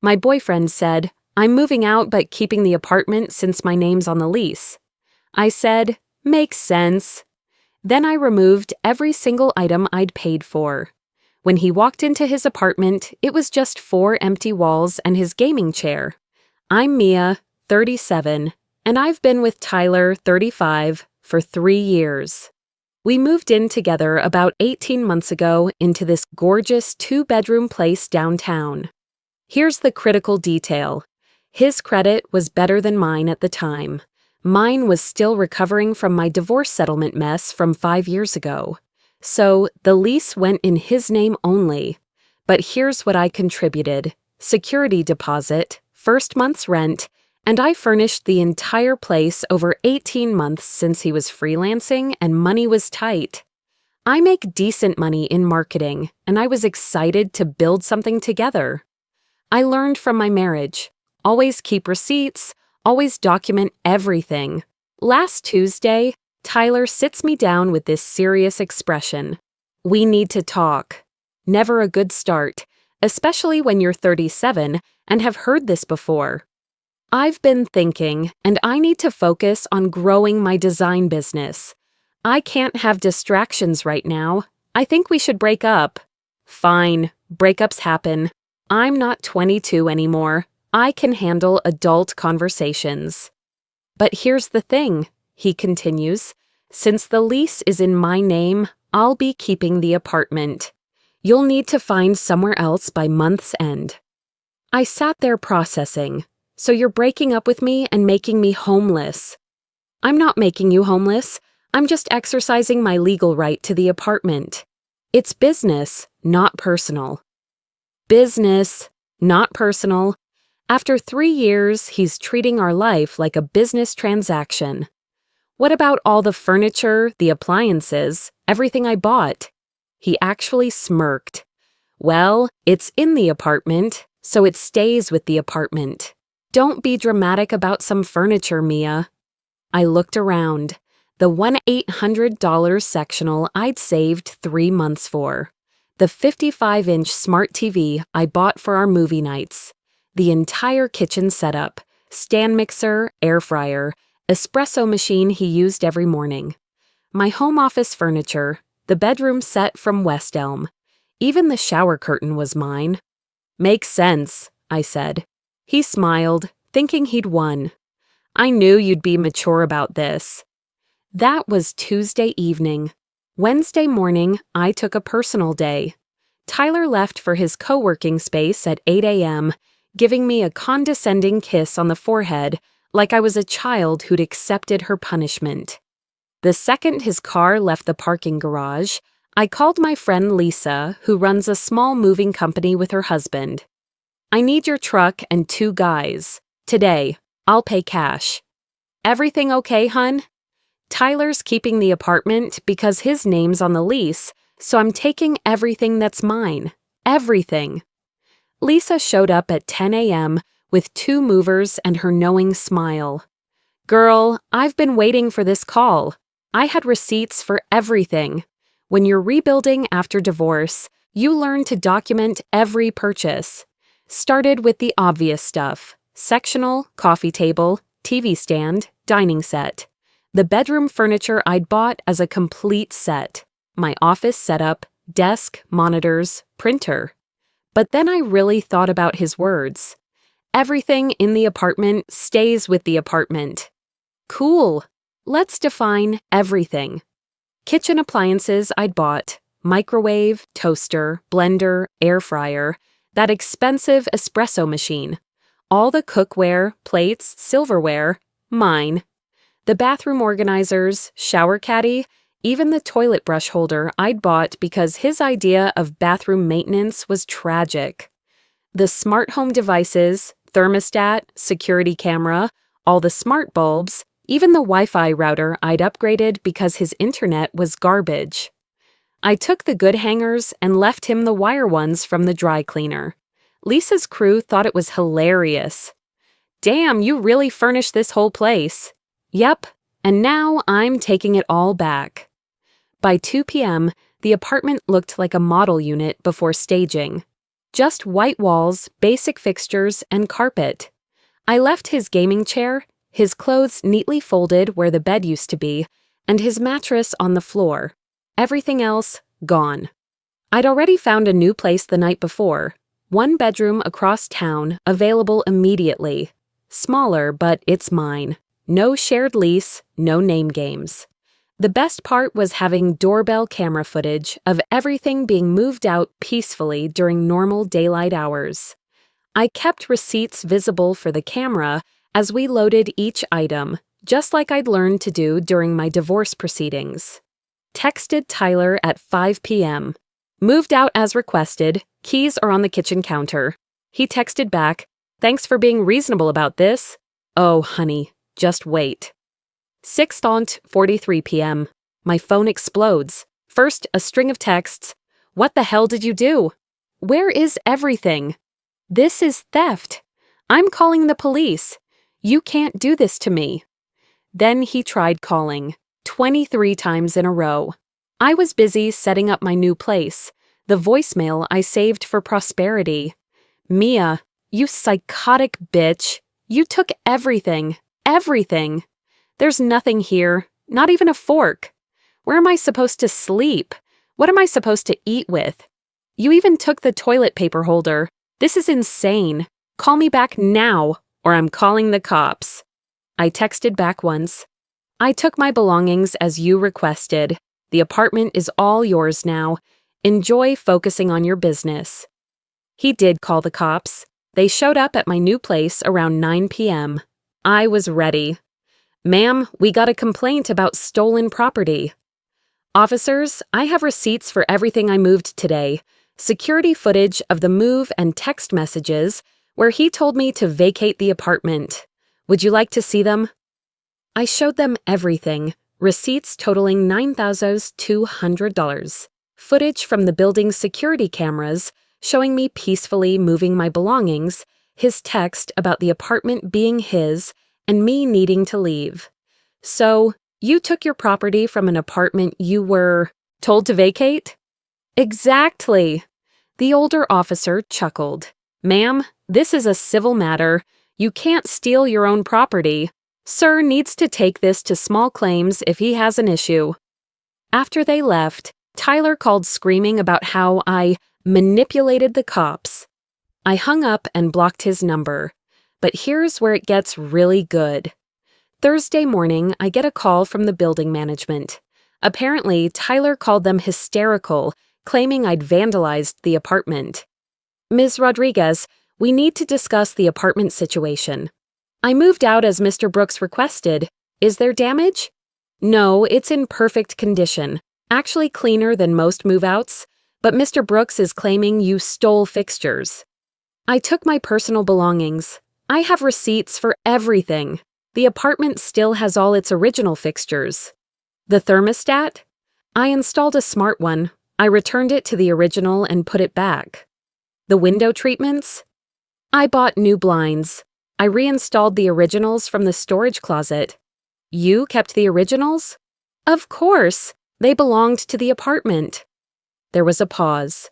My boyfriend said, "I'm moving out but keeping the apartment since my name's on the lease." I said, "Makes sense." Then I removed every single item I'd paid for. When he walked into his apartment, it was just 4 empty walls and his gaming chair. I'm Mia, 37, and I've been with Tyler, 35, for 3 years. We moved in together about 18 months ago into this gorgeous 2-bedroom place downtown. Here's the critical detail. His credit was better than mine at the time. Mine was still recovering from my divorce settlement mess from 5 years ago. So the lease went in his name only. But here's what I contributed: security deposit, first month's rent, and I furnished the entire place over 18 months since he was freelancing and money was tight. I make decent money in marketing, and I was excited to build something together. I learned from my marriage. Always keep receipts, always document everything. Last Tuesday, Tyler sits me down with this serious expression: "We need to talk." Never a good start, especially when you're 37 and have heard this before. I've been thinking, and I need to focus on growing my design business. I can't have distractions right now. I think we should break up. Fine, breakups happen. I'm not 22 anymore. I can handle adult conversations. But here's the thing, he continues. Since the lease is in my name, I'll be keeping the apartment. You'll need to find somewhere else by month's end. I sat there processing. So you're breaking up with me and making me homeless. I'm not making you homeless. I'm just exercising my legal right to the apartment. It's business, not personal. Business, not personal. After 3 years, he's treating our life like a business transaction. What about all the furniture, the appliances, everything I bought? He actually smirked. Well, it's in the apartment, so it stays with the apartment. Don't be dramatic about some furniture, Mia. I looked around. The $1-800 sectional I'd saved 3 months for. The 55-inch smart TV I bought for our movie nights. The entire kitchen setup, stand mixer, air fryer, espresso machine he used every morning. My home office furniture, the bedroom set from West Elm. Even the shower curtain was mine. Makes sense, I said. He smiled, thinking he'd won. I knew you'd be mature about this. That was Tuesday evening. Wednesday morning, I took a personal day. Tyler left for his co-working space at 8 a.m., giving me a condescending kiss on the forehead like I was a child who'd accepted her punishment. The second his car left the parking garage, I called my friend Lisa, who runs a small moving company with her husband. I need your truck and 2 guys. Today. I'll pay cash. Everything okay, hun? Tyler's keeping the apartment because his name's on the lease, so I'm taking everything that's mine. Everything. Lisa showed up at 10 a.m. with 2 movers and her knowing smile. Girl, I've been waiting for this call. I had receipts for everything. When you're rebuilding after divorce, you learn to document every purchase. Started with the obvious stuff: sectional, coffee table, TV stand, dining set. The bedroom furniture I'd bought as a complete set. My office setup, desk, monitors, printer. But then I really thought about his words. Everything in the apartment stays with the apartment. Cool. Let's define everything. Kitchen appliances I'd bought: microwave, toaster, blender, air fryer, that expensive espresso machine. All the cookware, plates, silverware, mine. The bathroom organizers, shower caddy, even the toilet brush holder I'd bought because his idea of bathroom maintenance was tragic. The smart home devices, thermostat, security camera, all the smart bulbs, even the Wi-Fi router I'd upgraded because his internet was garbage. I took the good hangers and left him the wire ones from the dry cleaner. Lisa's crew thought it was hilarious. Damn, you really furnished this whole place. Yep, and now I'm taking it all back. By 2 p.m., the apartment looked like a model unit before staging. Just white walls, basic fixtures, and carpet. I left his gaming chair, his clothes neatly folded where the bed used to be, and his mattress on the floor. Everything else, gone. I'd already found a new place the night before. 1 bedroom across town, available immediately. Smaller, but it's mine. No shared lease, no name games. The best part was having doorbell camera footage of everything being moved out peacefully during normal daylight hours. I kept receipts visible for the camera as we loaded each item, just like I'd learned to do during my divorce proceedings. Texted Tyler at 5 p.m. Moved out as requested, keys are on the kitchen counter. He texted back, "Thanks for being reasonable about this." Oh, honey, just wait. 6:43 p.m. My phone explodes. First, a string of texts. "What the hell did you do? Where is everything? This is theft. I'm calling the police. You can't do this to me." Then he tried calling, 23 times in a row. I was busy setting up my new place, the voicemail I saved for prosperity. "Mia, you psychotic bitch. You took everything. Everything. There's nothing here, not even a fork. Where am I supposed to sleep? What am I supposed to eat with? You even took the toilet paper holder. This is insane. Call me back now, or I'm calling the cops." I texted back once. "I took my belongings as you requested. The apartment is all yours now. Enjoy focusing on your business." He did call the cops. They showed up at my new place around 9 p.m. I was ready. "Ma'am, we got a complaint about stolen property." "Officers, I have receipts for everything I moved today. Security footage of the move and text messages where he told me to vacate the apartment. Would you like to see them?" I showed them everything. Receipts totaling $9,200. Footage from the building's security cameras showing me peacefully moving my belongings, his text about the apartment being his, and me needing to leave. "So, you took your property from an apartment you were told to vacate?" "Exactly." The older officer chuckled. "Ma'am, this is a civil matter. You can't steal your own property. Sir needs to take this to small claims if he has an issue." After they left, Tyler called screaming about how I manipulated the cops. I hung up and blocked his number. But here's where it gets really good. Thursday morning, I get a call from the building management. Apparently, Tyler called them hysterical, claiming I'd vandalized the apartment. "Ms. Rodriguez, we need to discuss the apartment situation. I moved out as Mr. Brooks requested. Is there damage?" "No, it's in perfect condition. Actually cleaner than most move-outs. But Mr. Brooks is claiming you stole fixtures." "I took my personal belongings. I have receipts for everything. The apartment still has all its original fixtures." "The thermostat?" "I installed a smart one. I returned it to the original and put it back." "The window treatments?" "I bought new blinds. I reinstalled the originals from the storage closet." "You kept the originals?" "Of course. They belonged to the apartment." There was a pause.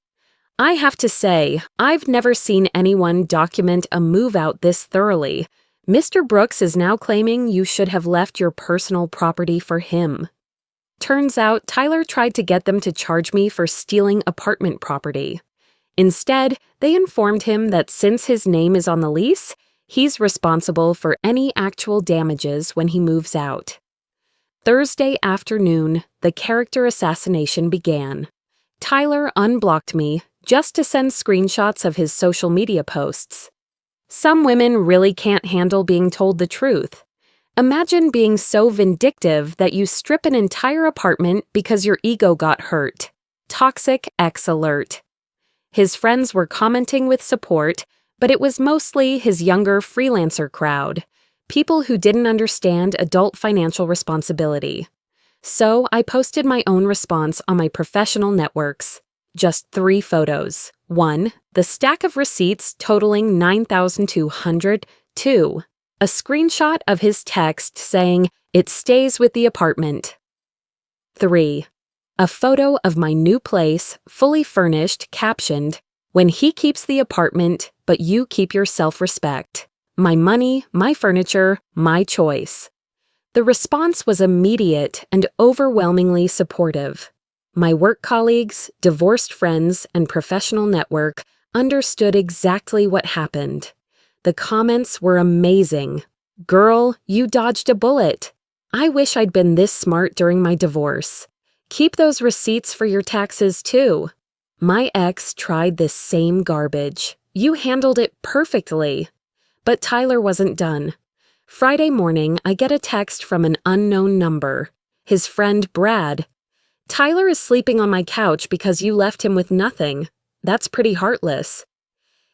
I have to say, I've never seen anyone document a move-out this thoroughly. Mr. Brooks is now claiming you should have left your personal property for him. Turns out Tyler tried to get them to charge me for stealing apartment property. Instead, they informed him that since his name is on the lease, he's responsible for any actual damages when he moves out. Thursday afternoon, the character assassination began. Tyler unblocked me just to send screenshots of his social media posts. Some women really can't handle being told the truth. Imagine being so vindictive that you strip an entire apartment because your ego got hurt. Toxic X alert. His friends were commenting with support, but it was mostly his younger freelancer crowd, people who didn't understand adult financial responsibility. So I posted my own response on my professional networks. Just 3 photos. 1, the stack of receipts totaling $9,200. 2, a screenshot of his text saying, "It stays with the apartment." 3, a photo of my new place, fully furnished, captioned, When he keeps the apartment, but you keep your self-respect. My money, my furniture, my choice. The response was immediate and overwhelmingly supportive. My work colleagues, divorced friends, and professional network understood exactly what happened. The comments were amazing. Girl, you dodged a bullet. I wish I'd been this smart during my divorce. Keep those receipts for your taxes too. My ex tried this same garbage. You handled it perfectly. But Tyler wasn't done. Friday morning, I get a text from an unknown number. His friend Brad. Tyler is sleeping on my couch because you left him with nothing. That's pretty heartless.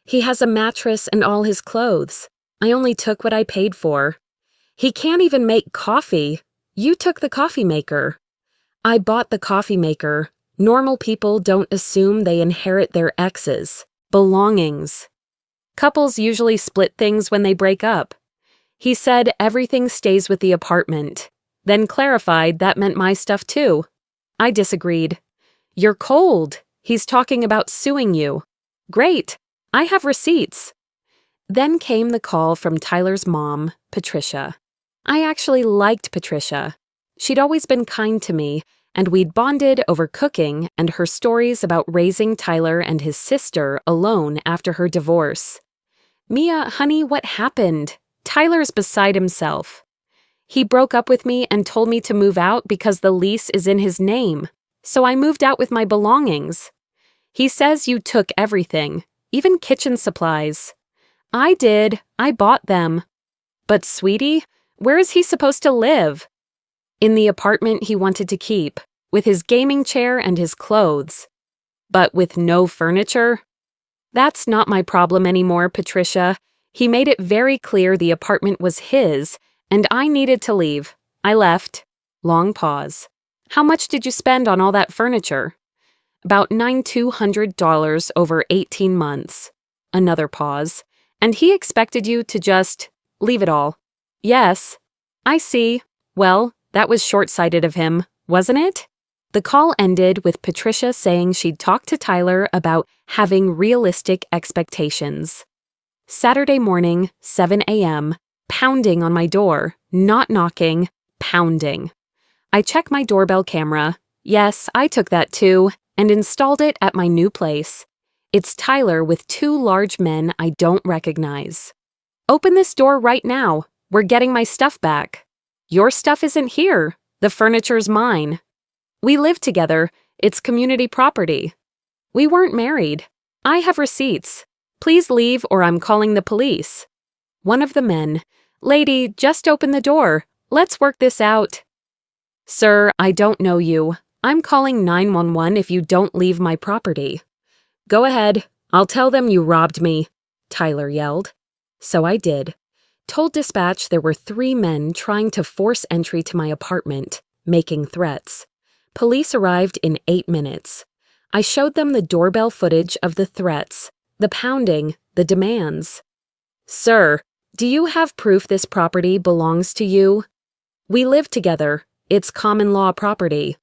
He has a mattress and all his clothes. I only took what I paid for. He can't even make coffee. You took the coffee maker. I bought the coffee maker. Normal people don't assume they inherit their exes' belongings. Couples usually split things when they break up. He said everything stays with the apartment, then clarified that meant my stuff too. I disagreed. You're cold. He's talking about suing you. Great. I have receipts. Then came the call from Tyler's mom, Patricia. I actually liked Patricia. She'd always been kind to me, and we'd bonded over cooking and her stories about raising Tyler and his sister alone after her divorce. Mia, honey, what happened? Tyler's beside himself. He broke up with me and told me to move out because the lease is in his name. So I moved out with my belongings. He says you took everything, even kitchen supplies. I did. I bought them. But sweetie, where is he supposed to live? In the apartment he wanted to keep, with his gaming chair and his clothes. But with no furniture? That's not my problem anymore, Patricia. He made it very clear the apartment was his, and I needed to leave. I left. Long pause. How much did you spend on all that furniture? About $9,200 over 18 months. Another pause. And he expected you to just leave it all. Yes. I see. Well, that was short-sighted of him, wasn't it? The call ended with Patricia saying she'd talked to Tyler about having realistic expectations. Saturday morning, 7 a.m., pounding on my door, not knocking, pounding. I check my doorbell camera. Yes, I took that too, and installed it at my new place. It's Tyler with two large men I don't recognize. Open this door right now. We're getting my stuff back. Your stuff isn't here. The furniture's mine. We live together. It's community property. We weren't married. I have receipts. Please leave or I'm calling the police. One of the men. Lady, just open the door. Let's work this out. Sir, I don't know you. I'm calling 911 if you don't leave my property. Go ahead. I'll tell them you robbed me, Tyler yelled. So I did. Told dispatch there were 3 men trying to force entry to my apartment, making threats. Police arrived in 8 minutes. I showed them the doorbell footage of the threats, the pounding, the demands. Sir, do you have proof this property belongs to you? We live together. It's common law property.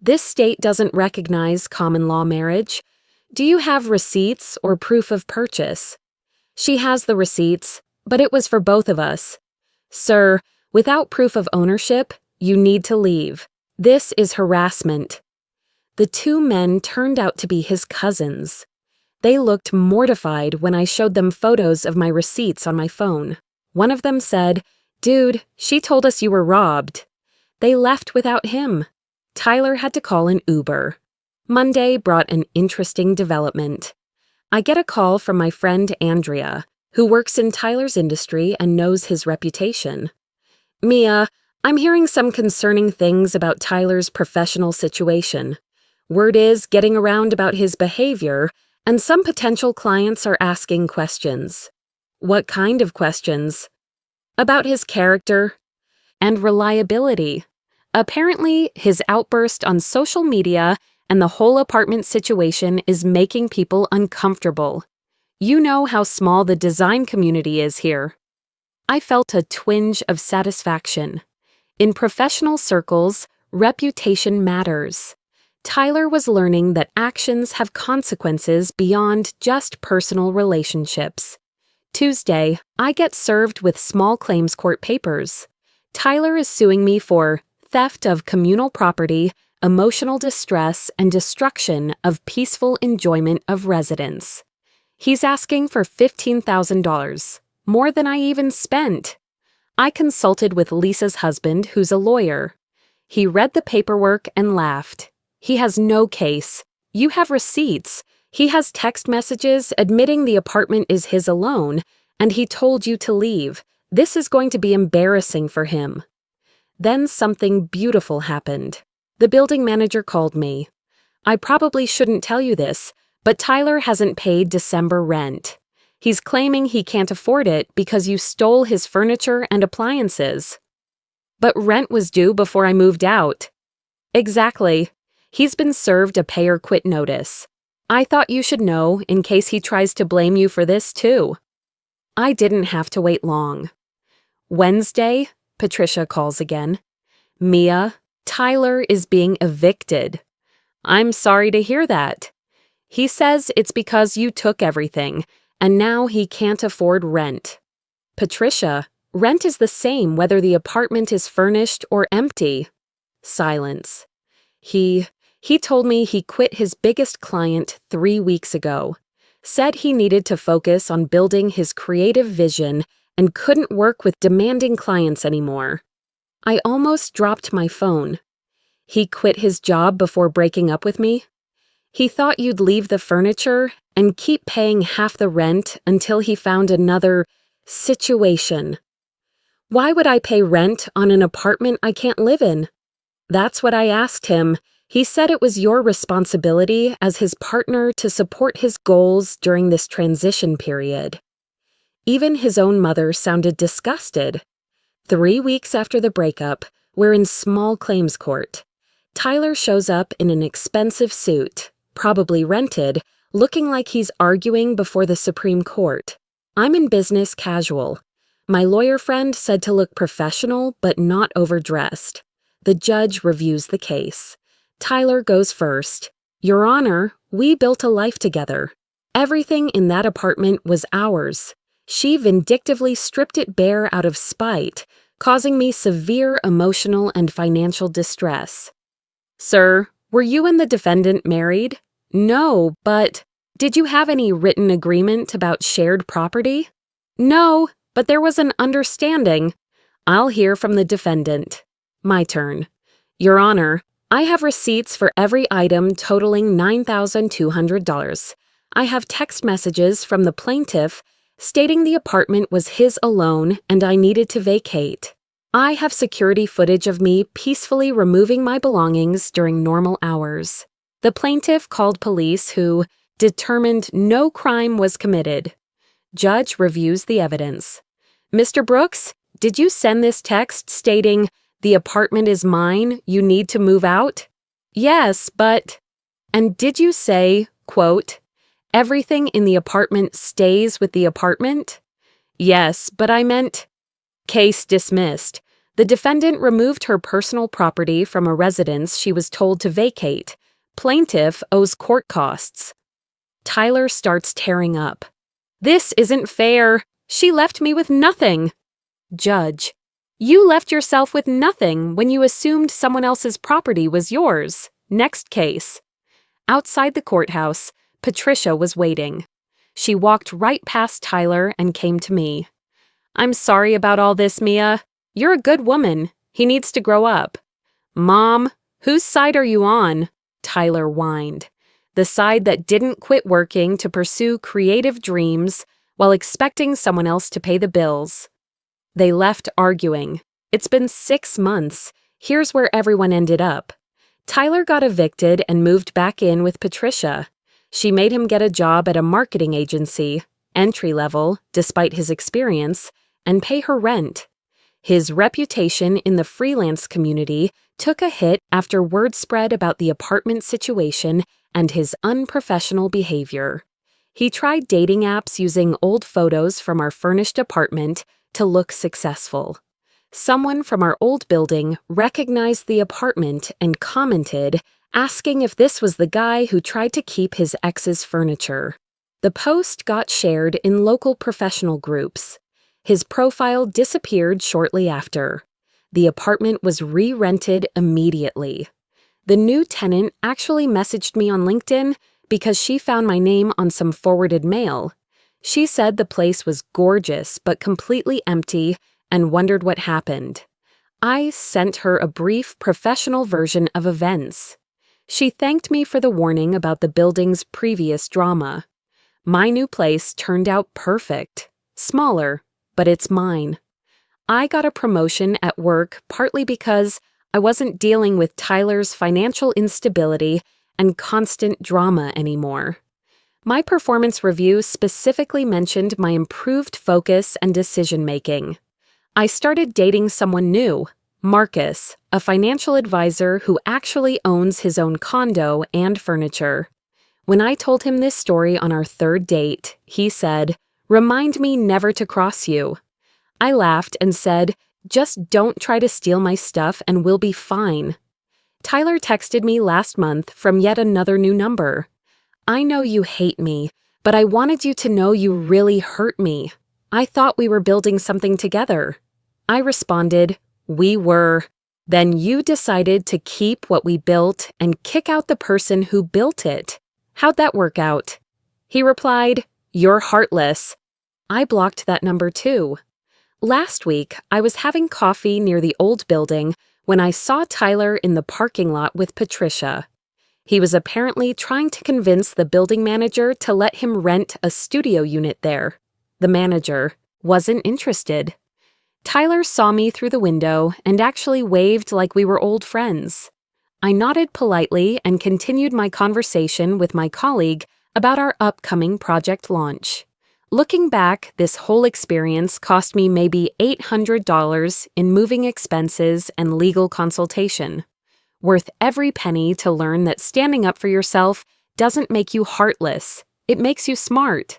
This state doesn't recognize common law marriage. Do you have receipts or proof of purchase? She has the receipts, but it was for both of us. Sir, without proof of ownership, you need to leave. This is harassment. The 2 men turned out to be his cousins. They looked mortified when I showed them photos of my receipts on my phone. One of them said, "Dude, she told us you were robbed." They left without him. Tyler had to call an Uber. Monday brought an interesting development. I get a call from my friend Andrea, who works in Tyler's industry and knows his reputation. Mia, I'm hearing some concerning things about Tyler's professional situation. Word is getting around about his behavior, and some potential clients are asking questions. What kind of questions? About his character and reliability. Apparently, his outburst on social media and the whole apartment situation is making people uncomfortable. You know how small the design community is here. I felt a twinge of satisfaction. In professional circles, reputation matters. Tyler was learning that actions have consequences beyond just personal relationships. Tuesday, I get served with small claims court papers. Tyler is suing me for theft of communal property, emotional distress, and destruction of peaceful enjoyment of residence. He's asking for $15,000, more than I even spent. I consulted with Lisa's husband, who's a lawyer. He read the paperwork and laughed. He has no case. You have receipts. He has text messages admitting the apartment is his alone, and he told you to leave. This is going to be embarrassing for him. Then something beautiful happened. The building manager called me. I probably shouldn't tell you this, but Tyler hasn't paid December rent. He's claiming he can't afford it because you stole his furniture and appliances. But rent was due before I moved out. Exactly. He's been served a pay or quit notice. I thought you should know in case he tries to blame you for this too. I didn't have to wait long. Wednesday, Patricia calls again. Mia, Tyler is being evicted. I'm sorry to hear that. He says it's because you took everything, and now he can't afford rent. Patricia, rent is the same whether the apartment is furnished or empty. Silence. He told me he quit his biggest client 3 weeks ago, said he needed to focus on building his creative vision and couldn't work with demanding clients anymore. I almost dropped my phone. He quit his job before breaking up with me? He thought you'd leave the furniture and keep paying half the rent until he found another situation. Why would I pay rent on an apartment I can't live in? That's what I asked him. He said it was your responsibility as his partner to support his goals during this transition period. Even his own mother sounded disgusted. 3 weeks after the breakup, we're in small claims court. Tyler shows up in an expensive suit, probably rented, looking like he's arguing before the Supreme Court. I'm in business casual. My lawyer friend said to look professional but not overdressed. The judge reviews the case. Tyler goes first. Your Honor, we built a life together. Everything in that apartment was ours. She vindictively stripped it bare out of spite, causing me severe emotional and financial distress. Sir, were you and the defendant married? No, but did you have any written agreement about shared property? No, but there was an understanding. I'll hear from the defendant. My turn. Your Honor, I have receipts for every item totaling $9,200. I have text messages from the plaintiff stating the apartment was his alone and I needed to vacate. I have security footage of me peacefully removing my belongings during normal hours. The plaintiff called police who determined no crime was committed. Judge reviews the evidence. Mr. Brooks, did you send this text stating, "The apartment is mine, you need to move out"? Yes, but... And did you say, quote, "Everything in the apartment stays with the apartment"? Yes, but I meant... Case dismissed. The defendant removed her personal property from a residence she was told to vacate. Plaintiff owes court costs. Tyler starts tearing up. This isn't fair. She left me with nothing. Judge, you left yourself with nothing when you assumed someone else's property was yours. Next case. Outside the courthouse, Patricia was waiting. She walked right past Tyler and came to me. I'm sorry about all this, Mia. You're a good woman. He needs to grow up. Mom, whose side are you on? Tyler whined. The side that didn't quit working to pursue creative dreams while expecting someone else to pay the bills. They left arguing. It's been 6 months. Here's where everyone ended up. Tyler got evicted and moved back in with Patricia. She made him get a job at a marketing agency, entry level, despite his experience, and pay her rent. His reputation in the freelance community took a hit after word spread about the apartment situation and his unprofessional behavior. He tried dating apps using old photos from our furnished apartment to look successful. Someone from our old building recognized the apartment and commented, asking if this was the guy who tried to keep his ex's furniture. The post got shared in local professional groups. His profile disappeared shortly after. The apartment was re-rented immediately. The new tenant actually messaged me on LinkedIn because she found my name on some forwarded mail. She said the place was gorgeous but completely empty and wondered what happened. I sent her a brief professional version of events. She thanked me for the warning about the building's previous drama. My new place turned out perfect. Smaller, but it's mine. I got a promotion at work partly because I wasn't dealing with Tyler's financial instability and constant drama anymore. My performance review specifically mentioned my improved focus and decision-making. I started dating someone new, Marcus, a financial advisor who actually owns his own condo and furniture. When I told him this story on our third date, he said, "Remind me never to cross you." I laughed and said, "Just don't try to steal my stuff and we'll be fine." Tyler texted me last month from yet another new number. "I know you hate me, but I wanted you to know you really hurt me. I thought we were building something together." I responded, "We were. Then you decided to keep what we built and kick out the person who built it. How'd that work out?" He replied, "You're heartless." I blocked that number too. Last week, I was having coffee near the old building when I saw Tyler in the parking lot with Patricia. He was apparently trying to convince the building manager to let him rent a studio unit there. The manager wasn't interested. Tyler saw me through the window and actually waved like we were old friends. I nodded politely and continued my conversation with my colleague about our upcoming project launch. Looking back, this whole experience cost me maybe $800 in moving expenses and legal consultation. Worth every penny to learn that standing up for yourself doesn't make you heartless, it makes you smart.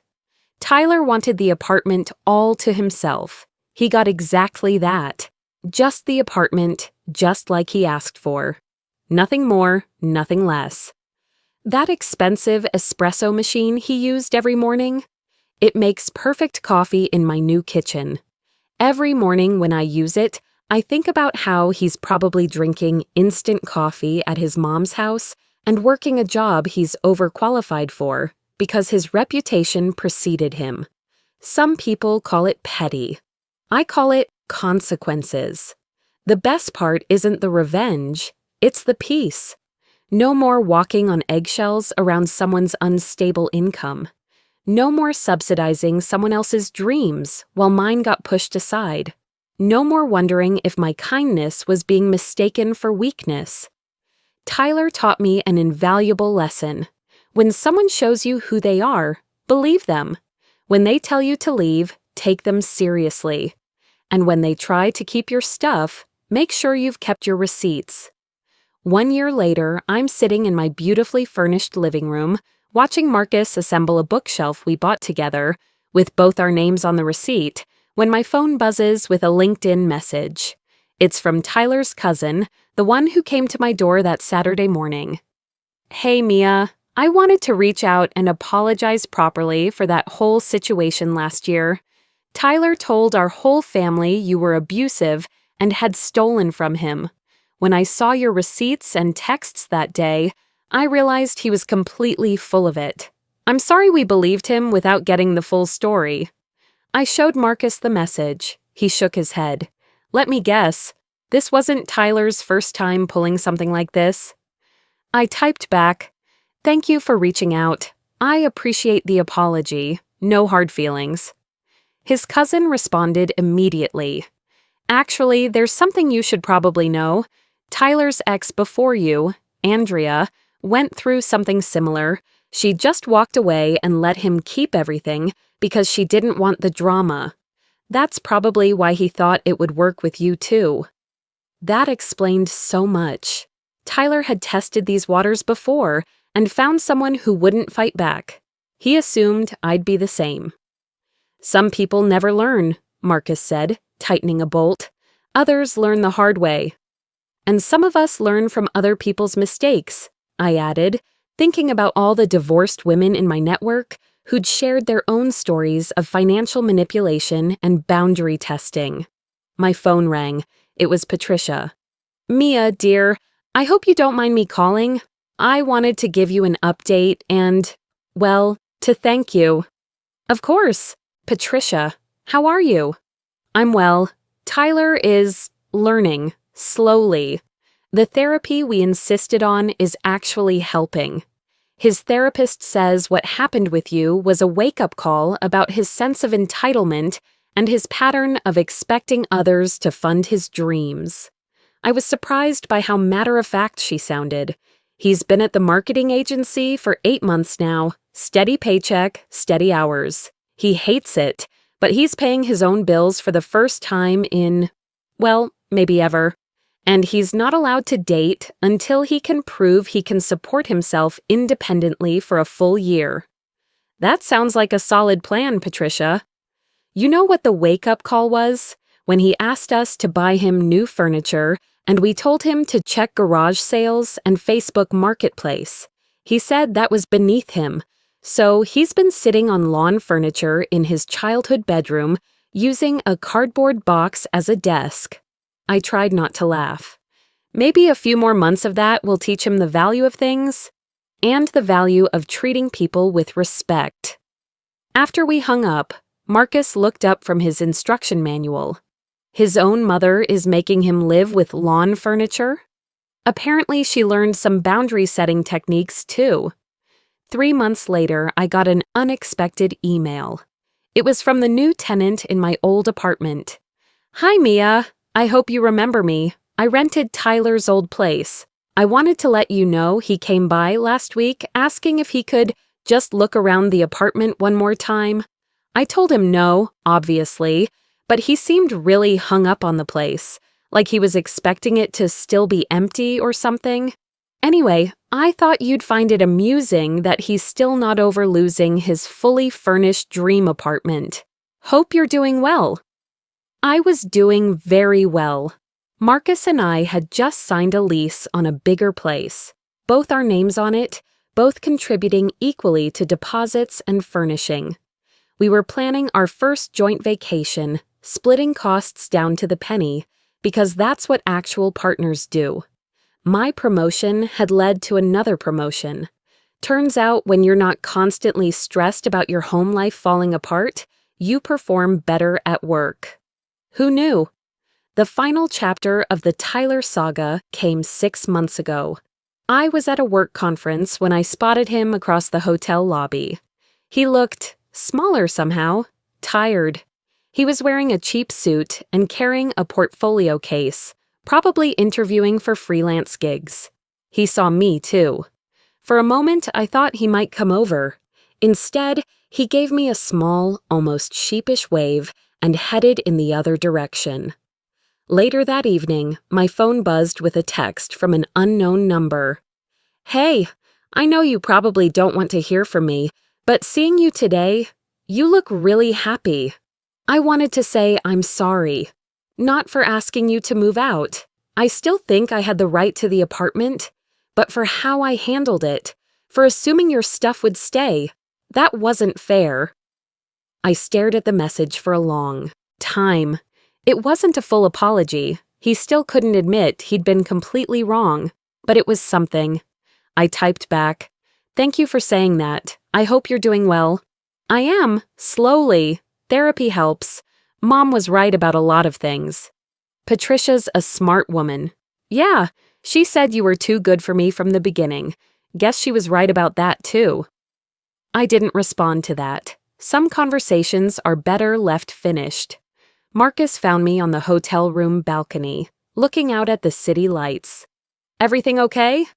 Tyler wanted the apartment all to himself. He got exactly that. Just the apartment, just like he asked for. Nothing more, nothing less. That expensive espresso machine he used every morning? It makes perfect coffee in my new kitchen. Every morning when I use it, I think about how he's probably drinking instant coffee at his mom's house and working a job he's overqualified for because his reputation preceded him. Some people call it petty. I call it consequences. The best part isn't the revenge, it's the peace. No more walking on eggshells around someone's unstable income. No more subsidizing someone else's dreams while mine got pushed aside. No more wondering if my kindness was being mistaken for weakness. Tyler taught me an invaluable lesson. When someone shows you who they are, believe them. When they tell you to leave, take them seriously. And when they try to keep your stuff, make sure you've kept your receipts. 1 year later, I'm sitting in my beautifully furnished living room, watching Marcus assemble a bookshelf we bought together, with both our names on the receipt, when my phone buzzes with a LinkedIn message. It's from Tyler's cousin, the one who came to my door that Saturday morning. "Hey, Mia, I wanted to reach out and apologize properly for that whole situation last year. Tyler told our whole family you were abusive and had stolen from him. When I saw your receipts and texts that day, I realized he was completely full of it. I'm sorry we believed him without getting the full story." I showed Marcus the message. He shook his head. Let me guess, this wasn't Tyler's first time pulling something like this. I typed back, "Thank you for reaching out. I appreciate the apology. No hard feelings." His cousin responded immediately. "Actually, there's something you should probably know. Tyler's ex before you, Andrea, went through something similar. She just walked away and let him keep everything because she didn't want the drama. That's probably why he thought it would work with you too." That explained so much. Tyler had tested these waters before and found someone who wouldn't fight back. He assumed I'd be the same. "Some people never learn," Marcus said, tightening a bolt. "Others learn the hard way. And some of us learn from other people's mistakes. I added, thinking about all the divorced women in my network who'd shared their own stories of financial manipulation and boundary testing. My phone rang. It was Patricia. "Mia, dear, I hope you don't mind me calling. I wanted to give you an update and, well, to thank you." "Of course. Patricia, how are you?" "I'm well. Tyler is learning, slowly. The therapy we insisted on is actually helping. His therapist says what happened with you was a wake-up call about his sense of entitlement and his pattern of expecting others to fund his dreams." I was surprised by how matter-of-fact she sounded. He's been at the marketing agency for 8 months now. Steady paycheck, steady hours. He hates it, but he's paying his own bills for the first time in, well, maybe ever. And he's not allowed to date until he can prove he can support himself independently for a full year. That sounds like a solid plan, Patricia. You know what the wake-up call was? When he asked us to buy him new furniture, and we told him to check garage sales and Facebook Marketplace. He said that was beneath him, so he's been sitting on lawn furniture in his childhood bedroom, using a cardboard box as a desk. I tried not to laugh. Maybe a few more months of that will teach him the value of things, and the value of treating people with respect. After we hung up, Marcus looked up from his instruction manual. His own mother is making him live with lawn furniture? Apparently she learned some boundary-setting techniques too. 3 months later, I got an unexpected email. It was from the new tenant in my old apartment. "Hi, Mia. I hope you remember me. I rented Tyler's old place. I wanted to let you know he came by last week asking if he could just look around the apartment one more time. I told him no, obviously, but he seemed really hung up on the place, like he was expecting it to still be empty or something. Anyway, I thought you'd find it amusing that he's still not over losing his fully furnished dream apartment. Hope you're doing well." I was doing very well. Marcus and I had just signed a lease on a bigger place, both our names on it, both contributing equally to deposits and furnishing. We were planning our first joint vacation, splitting costs down to the penny, because that's what actual partners do. My promotion had led to another promotion. Turns out when you're not constantly stressed about your home life falling apart, you perform better at work. Who knew? The final chapter of the Tyler saga came 6 months ago. I was at a work conference when I spotted him across the hotel lobby. He looked smaller somehow, tired. He was wearing a cheap suit and carrying a portfolio case, probably interviewing for freelance gigs. He saw me, too. For a moment, I thought he might come over. Instead, he gave me a small, almost sheepish wave and headed in the other direction. Later that evening, my phone buzzed with a text from an unknown number. "Hey, I know you probably don't want to hear from me, but seeing you today, you look really happy. I wanted to say I'm sorry. Not for asking you to move out. I still think I had the right to the apartment, but for how I handled it, for assuming your stuff would stay. That wasn't fair." I stared at the message for a long time. It wasn't a full apology. He still couldn't admit he'd been completely wrong, but it was something. I typed back, "Thank you for saying that. I hope you're doing well." "I am, slowly. Therapy helps. Mom was right about a lot of things." "Patricia's a smart woman." "Yeah, she said you were too good for me from the beginning. Guess she was right about that, too." I didn't respond to that. Some conversations are better left finished. Marcus found me on the hotel room balcony, looking out at the city lights. "Everything okay?"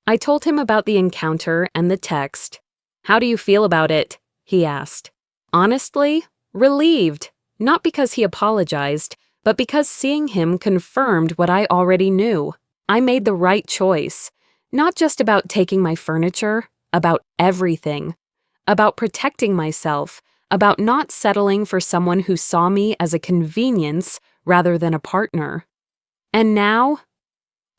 I told him about the encounter and the text. "How do you feel about it?" he asked. Honestly, relieved. Not because he apologized, but because seeing him confirmed what I already knew. I made the right choice. Not just about taking my furniture, about everything. About protecting myself, about not settling for someone who saw me as a convenience rather than a partner. And now,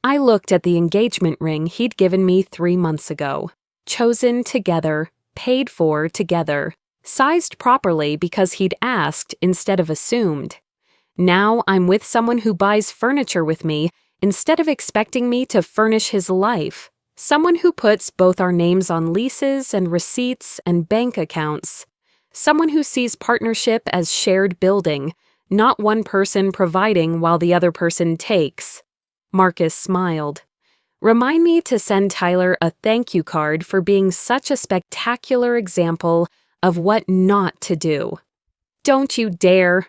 I looked at the engagement ring he'd given me 3 months ago. Chosen together, paid for together, sized properly because he'd asked instead of assumed. Now I'm with someone who buys furniture with me instead of expecting me to furnish his life. Someone who puts both our names on leases and receipts and bank accounts. Someone who sees partnership as shared building, not one person providing while the other person takes. Marcus smiled. Remind me to send Tyler a thank you card for being such a spectacular example of what not to do. Don't you dare.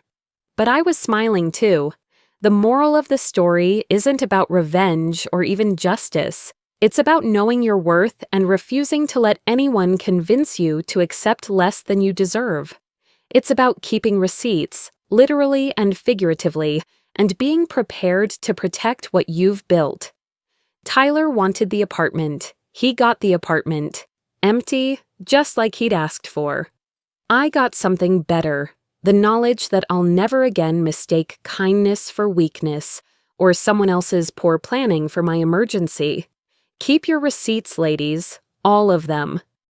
But I was smiling too. The moral of the story isn't about revenge or even justice. It's about knowing your worth and refusing to let anyone convince you to accept less than you deserve. It's about keeping receipts, literally and figuratively, and being prepared to protect what you've built. Tyler wanted the apartment. He got the apartment. Empty, just like he'd asked for. I got something better. The knowledge that I'll never again mistake kindness for weakness or someone else's poor planning for my emergency. Keep your receipts, ladies. All of them.